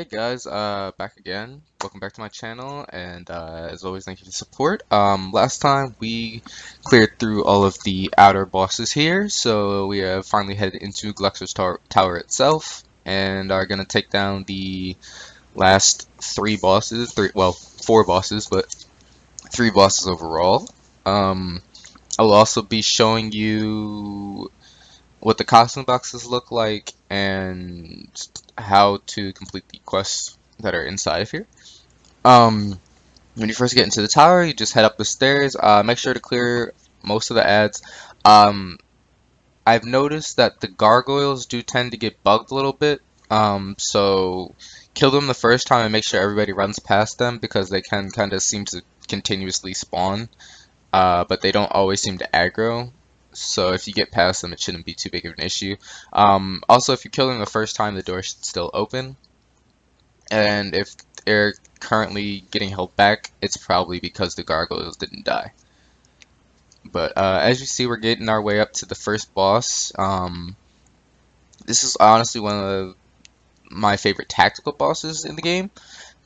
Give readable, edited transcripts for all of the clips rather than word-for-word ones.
Hey guys, back again. Welcome back to my channel, and as always, thank you for the support. Last time we cleared through all of the outer bosses here, so we have finally headed into Gluxors Tower itself, and are gonna take down the last three bosses. Well, four bosses, but three bosses overall. I will also be showing you what the costume boxes look like and how to complete the quests that are inside of here. When you first get into the tower, you just head up the stairs. Make sure to clear most of the ads. Um, I've noticed that the gargoyles do tend to get bugged a little bit. So kill them the first time and make sure everybody runs past them because they can kind of seem to continuously spawn. But they don't always seem to aggro. So if you get past them, it shouldn't be too big of an issue. Also, if you kill them the first time, the door should still open. And if they're currently getting held back, it's probably because the gargoyles didn't die. But as you see, we're getting our way up to the first boss. This is honestly one of my favorite tactical bosses in the game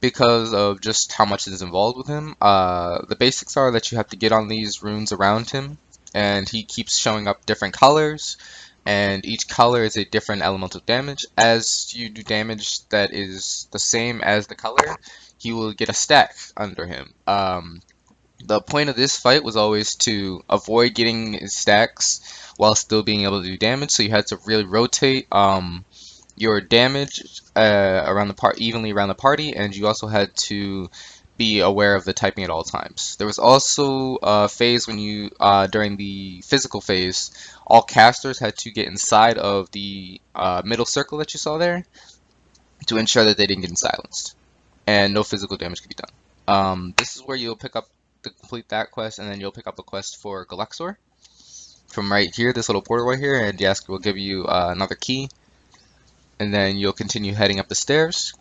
because of just how much is involved with him. The basics are that you have to get on these runes around him, and he keeps showing up different colors, and each color is a different elemental damage. As you do damage that is the same as the color, he will get a stack under him. The point of this fight was always to avoid getting his stacks while still being able to do damage, so you had to really rotate your damage around the evenly around the party, and you also had to be aware of the typing at all times. There was also a phase when you during the physical phase, all casters had to get inside of the middle circle that you saw there to ensure that they didn't get silenced, and no physical damage could be done. This is where you'll pick up to complete that quest, and then you'll pick up a quest for Guluxor from right here, this little portal right here, and Yasker will give you another key. And then you'll continue heading up the stairs.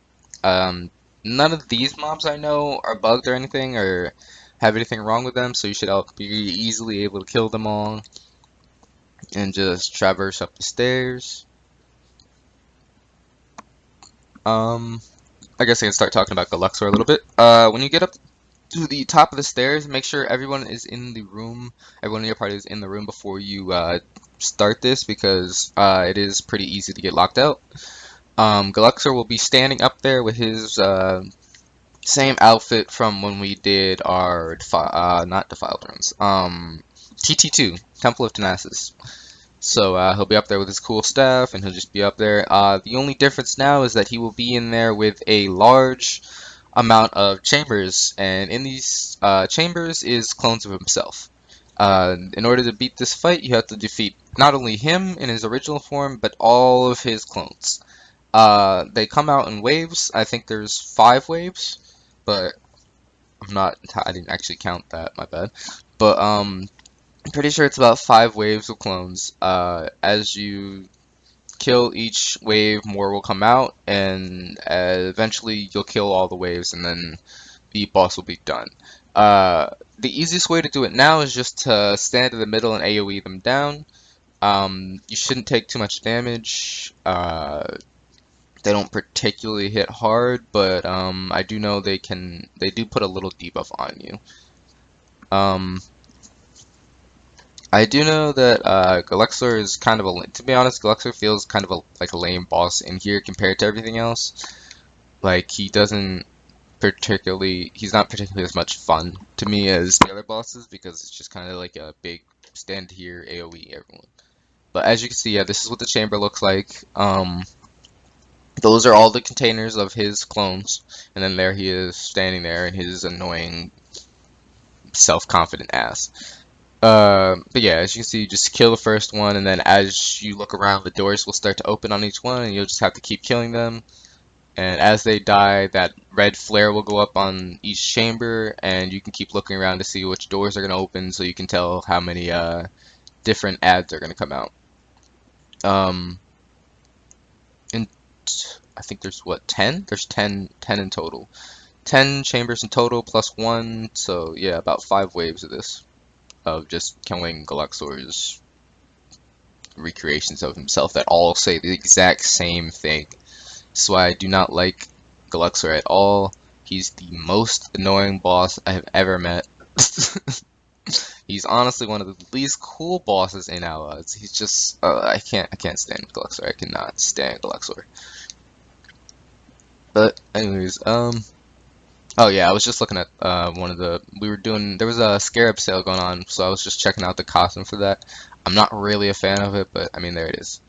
None of these mobs I know are bugged or anything or have anything wrong with them, so you should be easily able to kill them all and just traverse up the stairs. I guess I can start talking about Guluxor a little bit. When you get up to the top of the stairs, make sure everyone is in the room. Everyone in your party is in the room before you start this because it is pretty easy to get locked out. Guluxor will be standing up there with his same outfit from when we did our not Defiled Runes, TT2, Temple of Tenacis. So he'll be up there with his cool staff, and he'll just be up there. The only difference now is that he will be in there with a large amount of chambers, and in these chambers is clones of himself. In order to beat this fight, you have to defeat not only him in his original form, but all of his clones. They come out in waves. I think there's 5 waves, but I didn't actually count that, my bad. But I'm pretty sure it's about 5 waves of clones. As you kill each wave, more will come out, and eventually you'll kill all the waves, and then the boss will be done. The easiest way to do it now is just to stand in the middle and AoE them down. You shouldn't take too much damage. They don't particularly hit hard, but I do know they do put a little debuff on you. I do know that Guluxor is kind of to be honest, Guluxor feels kind of like a lame boss in here compared to everything else. Like he's not particularly as much fun to me as the other bosses because it's just kind of like a big stand here AoE everyone. But as you can see, yeah, this is what the chamber looks like. Those are all the containers of his clones, and then there he is standing there in his annoying, self-confident ass. But yeah, as you can see, you just kill the first one, and then as you look around, the doors will start to open on each one, and you'll just have to keep killing them. And as they die, that red flare will go up on each chamber, and you can keep looking around to see which doors are going to open, so you can tell how many different ads are going to come out. And I think there's what, 10? There's 10 in total. 10 chambers in total plus 1, so yeah, about 5 waves of this. Of just killing Guluxor's recreations of himself that all say the exact same thing. That's why I do not like Guluxor at all. He's the most annoying boss I have ever met. He's honestly one of the least cool bosses in Allods. He's just I can't stand Guluxor. I cannot stand Guluxor. But anyways, oh yeah, I was just looking at one of the there was a Scarab sale going on, so I was just checking out the costume for that. I'm not really a fan of it, but I mean there it is.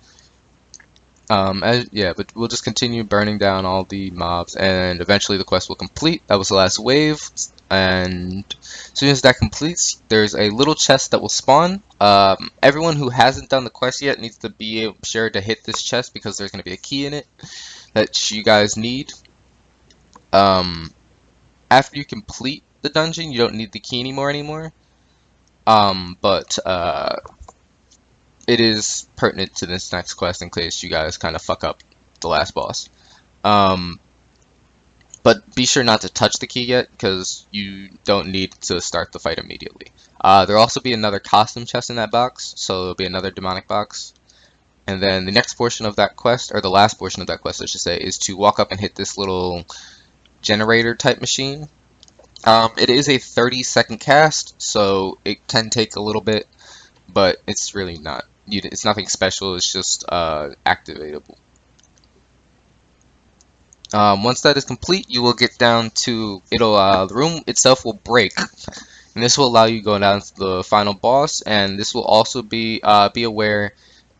Yeah, but we'll just continue burning down all the mobs, and eventually the quest will complete. That was the last wave, and as soon as that completes, there's a little chest that will spawn. Everyone who hasn't done the quest yet needs to be sure to hit this chest because there's going to be a key in it that you guys need. After you complete the dungeon, you don't need the key anymore. But it is pertinent to this next quest in case you guys kind of fuck up the last boss. But be sure not to touch the key yet, because you don't need to start the fight immediately. There'll also be another costume chest in that box, so there'll be another demonic box. And then the next portion of that quest, or the last portion of that quest, I should say, is to walk up and hit this little generator type machine. It is a 30-second cast, so it can take a little bit, but it's really not. It's nothing special, it's just activatable. Once that is complete, you will get down to, the room itself will break, and this will allow you to go down to the final boss, and this will also be aware,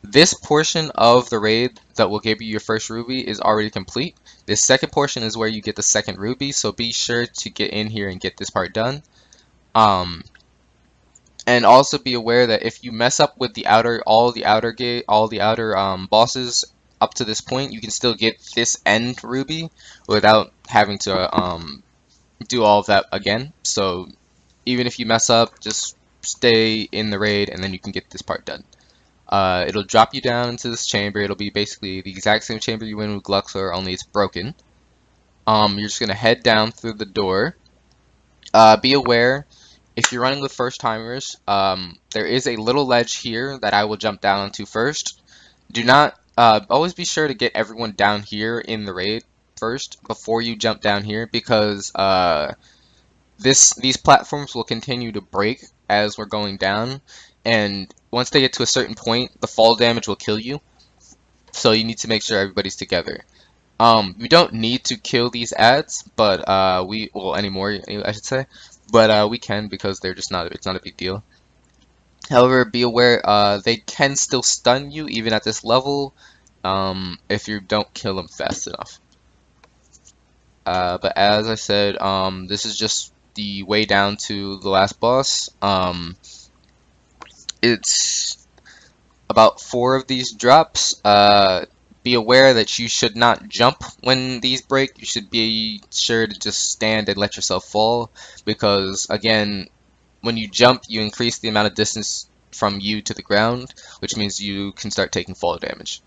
this portion of the raid that will give you your first ruby is already complete. This second portion is where you get the second ruby, so be sure to get in here and get this part done. And also be aware that if you mess up with all the outer bosses up to this point, you can still get this end ruby without having to do all of that again. So even if you mess up, just stay in the raid and then you can get this part done. It'll drop you down into this chamber. It'll be basically the exact same chamber you went with Gluxor, only it's broken. You're just gonna head down through the door. Be aware, if you're running with first timers, there is a little ledge here that I will jump down onto first. Do not always be sure to get everyone down here in the raid first before you jump down here, because these platforms will continue to break as we're going down, and once they get to a certain point, the fall damage will kill you. So you need to make sure everybody's together. We don't need to kill these ads, but anymore, I should say. But we can, because they're just it's not a big deal. However, be aware, they can still stun you even at this level, if you don't kill them fast enough. But as I said, this is just the way down to the last boss. It's about 4 of these drops. Be aware that you should not jump when these break. You should be sure to just stand and let yourself fall, because again, when you jump, you increase the amount of distance from you to the ground, which means you can start taking fall damage.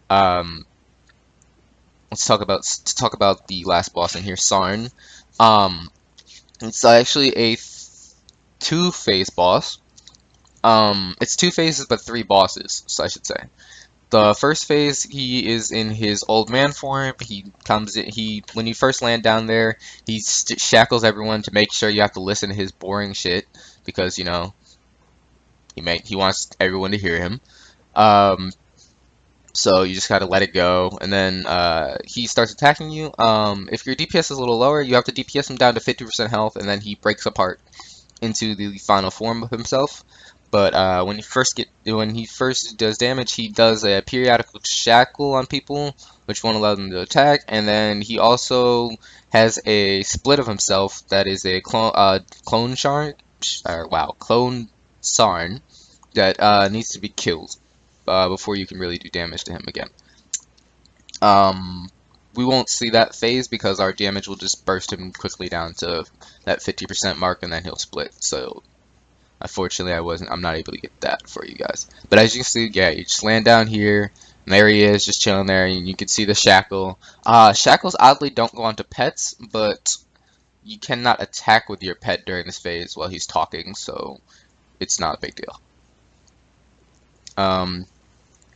Let's talk about the last boss in here, Sarn. It's actually a 2-phase boss. It's 2 phases but 3 bosses, so I should say. The first phase, he is in his old man form. When you first land down there, he shackles everyone to make sure you have to listen to his boring shit, because, you know, he wants everyone to hear him. So you just gotta let it go, and then he starts attacking you. If your DPS is a little lower, you have to DPS him down to 50% health, and then he breaks apart into the final form of himself. But when he first does damage, he does a periodical shackle on people, which won't allow them to attack. And then he also has a split of himself that is a clone Sarn that needs to be killed before you can really do damage to him again. We won't see that phase because our damage will just burst him quickly down to that 50% mark, and then he'll split. So unfortunately, I'm not able to get that for you guys. But as you can see, yeah, you just land down here, and there he is, just chilling there, and you can see the shackle. Shackles oddly don't go onto pets, but you cannot attack with your pet during this phase while he's talking, so it's not a big deal.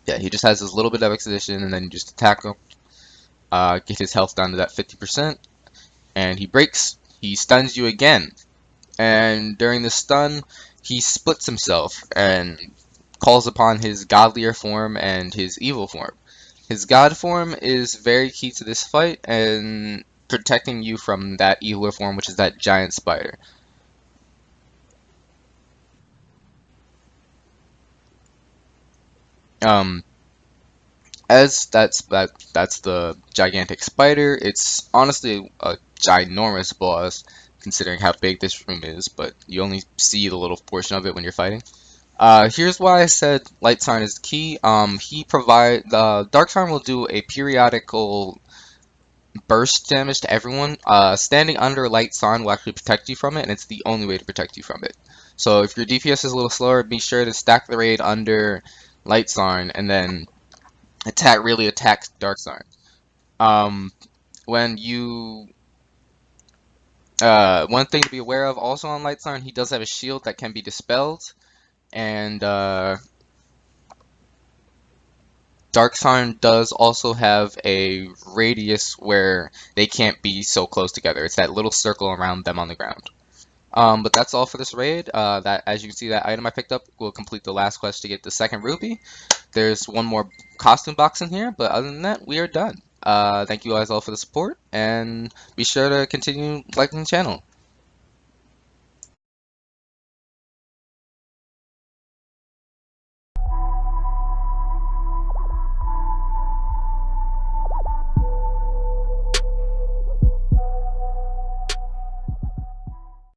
Yeah, he just has this little bit of exposition, and then you just attack him. get his health down to that 50%, and he breaks. He stuns you again, and during the stun, he splits himself and calls upon his godlier form and his evil form. His god form is very key to this fight and protecting you from that eviler form, which is that giant spider. Um, as that's the gigantic spider. It's honestly a ginormous boss considering how big this room is, but you only see the little portion of it when you're fighting. Here's why I said Light Sign is key. He provide Dark Sign will do a periodical burst damage to everyone. Standing under Light Sign will actually protect you from it, and it's the only way to protect you from it. So if your DPS is a little slower, be sure to stack the raid under Light Sign, and then really attack Dark Sign. Um, when you One thing to be aware of also on Light Sign, he does have a shield that can be dispelled, and Dark Sign does also have a radius where they can't be so close together. It's that little circle around them on the ground. But that's all for this raid. That, as you can see, that item I picked up will complete the last quest to get the second ruby. There's one more costume box in here, but other than that, we are done. Thank you guys all for the support, and be sure to continue liking the channel.